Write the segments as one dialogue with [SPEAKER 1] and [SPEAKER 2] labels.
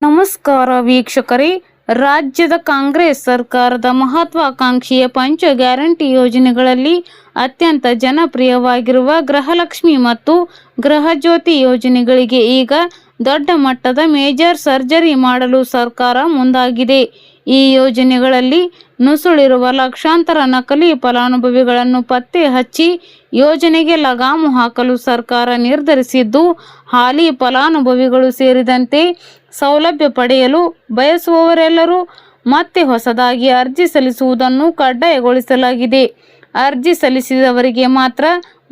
[SPEAKER 1] ನಮಸ್ಕಾರ ವೀಕ್ಷಕರೇ. ರಾಜ್ಯದ ಕಾಂಗ್ರೆಸ್ ಸರ್ಕಾರದ ಮಹತ್ವಾಕಾಂಕ್ಷೆಯ ಪಂಚ ಗ್ಯಾರಂಟಿ ಯೋಜನೆಗಳಲ್ಲಿ ಅತ್ಯಂತ ಜನಪ್ರಿಯವಾಗಿರುವ ಗೃಹಲಕ್ಷ್ಮಿ ಮತ್ತು ಗೃಹಜ್ಯೋತಿ ಯೋಜನೆಗಳಿಗೆ ಈಗ ದೊಡ್ಡ ಮಟ್ಟದ ಮೇಜರ್ ಸರ್ಜರಿ ಮಾಡಲು ಸರ್ಕಾರ ಮುಂದಾಗಿದೆ. ಈ ಯೋಜನೆಗಳಲ್ಲಿ ನುಸುಳಿರುವ ಲಕ್ಷಾಂತರ ನಕಲಿ ಫಲಾನುಭವಿಗಳನ್ನು ಪತ್ತೆ ಹಚ್ಚಿ ಯೋಜನೆಗೆ ಲಗಾಮು ಹಾಕಲು ಸರ್ಕಾರ ನಿರ್ಧರಿಸಿದ್ದು, ಹಾಲಿ ಫಲಾನುಭವಿಗಳು ಸೇರಿದಂತೆ ಸೌಲಭ್ಯ ಪಡೆಯಲು ಬಯಸುವವರೆಲ್ಲರೂ ಮತ್ತೆ ಹೊಸದಾಗಿ ಅರ್ಜಿ ಸಲ್ಲಿಸುವುದನ್ನು ಕಡ್ಡಾಯಗೊಳಿಸಲಾಗಿದೆ. ಅರ್ಜಿ ಸಲ್ಲಿಸಿದವರಿಗೆ ಮಾತ್ರ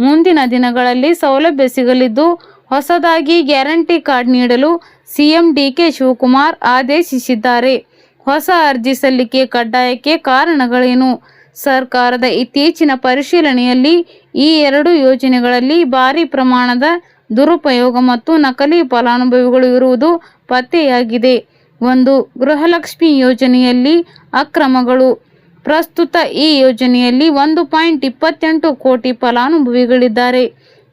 [SPEAKER 1] ಮುಂದಿನ ದಿನಗಳಲ್ಲಿ ಸೌಲಭ್ಯ ಸಿಗಲಿದ್ದು, ಹೊಸದಾಗಿ ಗ್ಯಾರಂಟಿ ಕಾರ್ಡ್ ನೀಡಲು ಸಿಎಂ ಡಿಕೆ ಶಿವಕುಮಾರ್ ಆದೇಶಿಸಿದ್ದಾರೆ. ಹೊಸ ಅರ್ಜಿ ಸಲ್ಲಿಕೆ ಕಡ್ಡಾಯಕ್ಕೆ ಕಾರಣಗಳೇನು? ಸರ್ಕಾರದ ಇತ್ತೀಚಿನ ಪರಿಶೀಲನೆಯಲ್ಲಿ ಈ ಎರಡು ಯೋಜನೆಗಳಲ್ಲಿ ಭಾರಿ ಪ್ರಮಾಣದ ದುರುಪಯೋಗ ಮತ್ತು ನಕಲಿ ಫಲಾನುಭವಿಗಳು ಇರುವುದು ಪತ್ತೆಯಾಗಿದೆ. 1. ಗೃಹಲಕ್ಷ್ಮಿ ಯೋಜನೆಯಲ್ಲಿ ಅಕ್ರಮಗಳು. ಪ್ರಸ್ತುತ ಈ ಯೋಜನೆಯಲ್ಲಿ 1.28 ಕೋಟಿ ಫಲಾನುಭವಿಗಳಿದ್ದಾರೆ.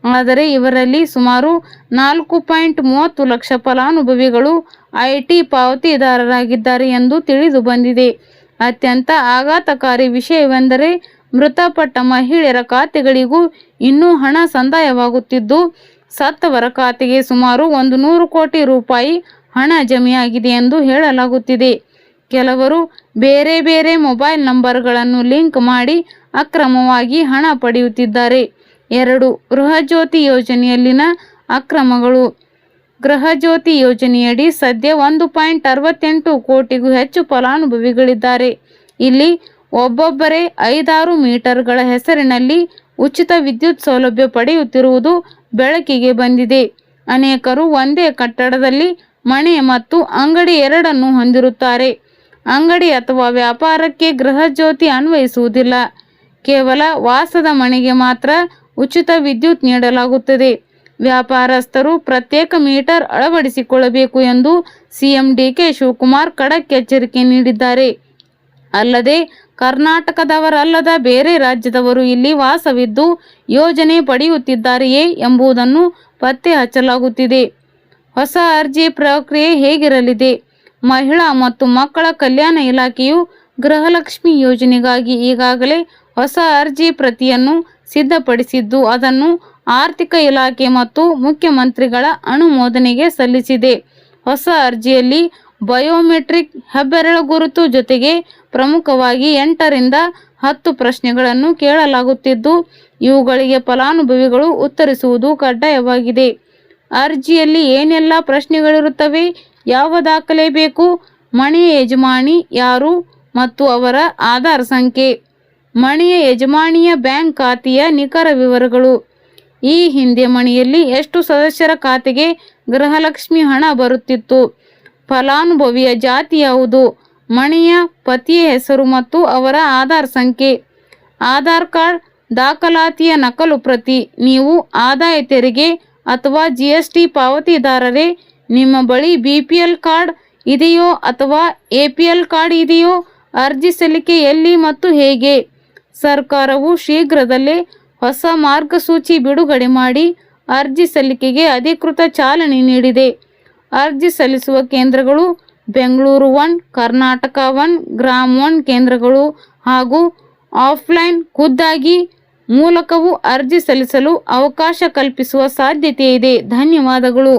[SPEAKER 1] ಆದರೆ ಇವರಲ್ಲಿ ಸುಮಾರು 4.30 ಲಕ್ಷ ಫಲಾನುಭವಿಗಳು ಐಟಿ ಪಾವತಿದಾರರಾಗಿದ್ದಾರೆ ಎಂದು ತಿಳಿದು ಬಂದಿದೆ. ಅತ್ಯಂತ ಆಘಾತಕಾರಿ ವಿಷಯವೆಂದರೆ ಮೃತಪಟ್ಟ ಮಹಿಳೆಯರ ಖಾತೆಗಳಿಗೂ ಇನ್ನೂ ಹಣ ಸಂದಾಯವಾಗುತ್ತಿದ್ದು, ಸತ್ತವರ ಖಾತೆಗೆ ಸುಮಾರು 100 ಕೋಟಿ ರೂಪಾಯಿ ಹಣ ಜಮೆಯಾಗಿದೆ ಎಂದು ಹೇಳಲಾಗುತ್ತಿದೆ. ಕೆಲವರು ಬೇರೆ ಬೇರೆ ಮೊಬೈಲ್ ನಂಬರ್ಗಳನ್ನು ಲಿಂಕ್ ಮಾಡಿ ಅಕ್ರಮವಾಗಿ ಹಣ ಪಡೆಯುತ್ತಿದ್ದಾರೆ. 2. ಗೃಹಜ್ಯೋತಿ ಯೋಜನೆಯಲ್ಲಿನ ಅಕ್ರಮಗಳು. ಗೃಹಜ್ಯೋತಿ ಯೋಜನೆಯಡಿ ಸದ್ಯ 1.68 ಕೋಟಿಗೂ ಹೆಚ್ಚು ಫಲಾನುಭವಿಗಳಿದ್ದಾರೆ. ಇಲ್ಲಿ ಒಬ್ಬೊಬ್ಬರೇ 5-6 ಮೀಟರ್ಗಳ ಹೆಸರಿನಲ್ಲಿ ಉಚಿತ ವಿದ್ಯುತ್ ಸೌಲಭ್ಯ ಪಡೆಯುತ್ತಿರುವುದು ಬೆಳಕಿಗೆ ಬಂದಿದೆ. ಅನೇಕರು ಒಂದೇ ಕಟ್ಟಡದಲ್ಲಿ ಮನೆ ಮತ್ತು ಅಂಗಡಿ ಎರಡನ್ನೂ ಹೊಂದಿರುತ್ತಾರೆ. ಅಂಗಡಿ ಅಥವಾ ವ್ಯಾಪಾರಕ್ಕೆ ಗೃಹಜ್ಯೋತಿ ಅನ್ವಯಿಸುವುದಿಲ್ಲ. ಕೇವಲ ವಾಸದ ಮನೆಗೆ ಮಾತ್ರ ಉಚಿತ ವಿದ್ಯುತ್ ನೀಡಲಾಗುತ್ತದೆ. ವ್ಯಾಪಾರಸ್ಥರು ಪ್ರತ್ಯೇಕ ಮೀಟರ್ ಅಳವಡಿಸಿಕೊಳ್ಳಬೇಕು ಎಂದು ಸಿಎಂ ಡಿಕೆ ಶಿವಕುಮಾರ್ ಖಡಕ್ ಎಚ್ಚರಿಕೆ ನೀಡಿದ್ದಾರೆ. ಅಲ್ಲದೆ ಕರ್ನಾಟಕದವರಲ್ಲದ ಬೇರೆ ರಾಜ್ಯದವರು ಇಲ್ಲಿ ವಾಸವಿದ್ದು ಯೋಜನೆ ಪಡೆಯುತ್ತಿದ್ದಾರೆಯೇ ಎಂಬುದನ್ನು ಪತ್ತೆ ಹಚ್ಚಲಾಗುತ್ತಿದೆ. ಹೊಸ ಅರ್ಜಿ ಪ್ರಕ್ರಿಯೆ ಹೇಗಿರಲಿದೆ? ಮಹಿಳಾ ಮತ್ತು ಮಕ್ಕಳ ಕಲ್ಯಾಣ ಇಲಾಖೆಯು ಗೃಹಲಕ್ಷ್ಮಿ ಯೋಜನೆಗಾಗಿ ಈಗಾಗಲೇ ಹೊಸ ಅರ್ಜಿ ಪ್ರತಿಯನ್ನು ಸಿದ್ಧಪಡಿಸಿದ್ದು, ಅದನ್ನು ಆರ್ಥಿಕ ಇಲಾಖೆ ಮತ್ತು ಮುಖ್ಯಮಂತ್ರಿಗಳ ಅನುಮೋದನೆಗೆ ಸಲ್ಲಿಸಿದೆ. ಹೊಸ ಅರ್ಜಿಯಲ್ಲಿ ಬಯೋಮೆಟ್ರಿಕ್ ಹೆಬ್ಬೆರಳು ಗುರುತು ಜೊತೆಗೆ ಪ್ರಮುಖವಾಗಿ 8ರಿಂದ 10 ಪ್ರಶ್ನೆಗಳನ್ನು ಕೇಳಲಾಗುತ್ತಿದ್ದು, ಇವುಗಳಿಗೆ ಫಲಾನುಭವಿಗಳು ಉತ್ತರಿಸುವುದು ಕಡ್ಡಾಯವಾಗಿದೆ. ಅರ್ಜಿಯಲ್ಲಿ ಏನೆಲ್ಲ ಪ್ರಶ್ನೆಗಳಿರುತ್ತವೆ? ಯಾವ ದಾಖಲೆ ಬೇಕು? ಮನೆಯ ಯಜಮಾನಿ ಯಾರು ಮತ್ತು ಅವರ ಆಧಾರ್ ಸಂಖ್ಯೆ. ಮನೆಯ ಯಜಮಾನಿಯ ಬ್ಯಾಂಕ್ ಖಾತೆಯ ನಿಖರ ವಿವರಗಳು. ಈ ಹಿಂದೆ ಮನೆಯಲ್ಲಿ ಎಷ್ಟು ಸದಸ್ಯರ ಖಾತೆಗೆ ಗೃಹಲಕ್ಷ್ಮಿ ಹಣ ಬರುತ್ತಿತ್ತು? ಫಲಾನುಭವಿಯ ಜಾತಿ ಯಾವುದು? ಮನೆಯ ಪತಿಯ ಹೆಸರು ಮತ್ತು ಅವರ ಆಧಾರ್ ಸಂಖ್ಯೆ. ಆಧಾರ್ ಕಾರ್ಡ್ ದಾಖಲಾತಿಯ ನಕಲು ಪ್ರತಿ. ನೀವು ಆದಾಯ ತೆರಿಗೆ ಅಥವಾ ಜಿಎಸ್ಟಿ ಪಾವತಿದಾರರೇ? ನಿಮ್ಮ ಬಳಿ ಬಿಪಿಎಲ್ ಕಾರ್ಡ್ ಇದೆಯೋ ಅಥವಾ ಎಪಿಎಲ್ ಕಾರ್ಡ್ ಇದೆಯೋ? ಅರ್ಜಿ ಸಲ್ಲಿಕೆ ಎಲ್ಲಿ ಮತ್ತು ಹೇಗೆ? ಸರ್ಕಾರವು ಶೀಘ್ರದಲ್ಲೇ ಹೊಸ ಮಾರ್ಗಸೂಚಿ ಬಿಡುಗಡೆ ಮಾಡಿ ಅರ್ಜಿ ಸಲ್ಲಿಕೆಗೆ ಅಧಿಕೃತ ಚಾಲನೆ ನೀಡಿದೆ. ಅರ್ಜಿ ಸಲ್ಲಿಸುವ ಕೇಂದ್ರಗಳು ಬೆಂಗಳೂರು 1, ಕರ್ನಾಟಕ 1, ಗ್ರಾಮ 1 ಕೇಂದ್ರಗಳು ಹಾಗೂ ಆಫ್ಲೈನ್ ಖುದ್ದಾಗಿ ಮೂಲಕವೂ ಅರ್ಜಿ ಸಲ್ಲಿಸಲು ಅವಕಾಶ ಕಲ್ಪಿಸುವ ಸಾಧ್ಯತೆ ಇದೆ. ಧನ್ಯವಾದಗಳು.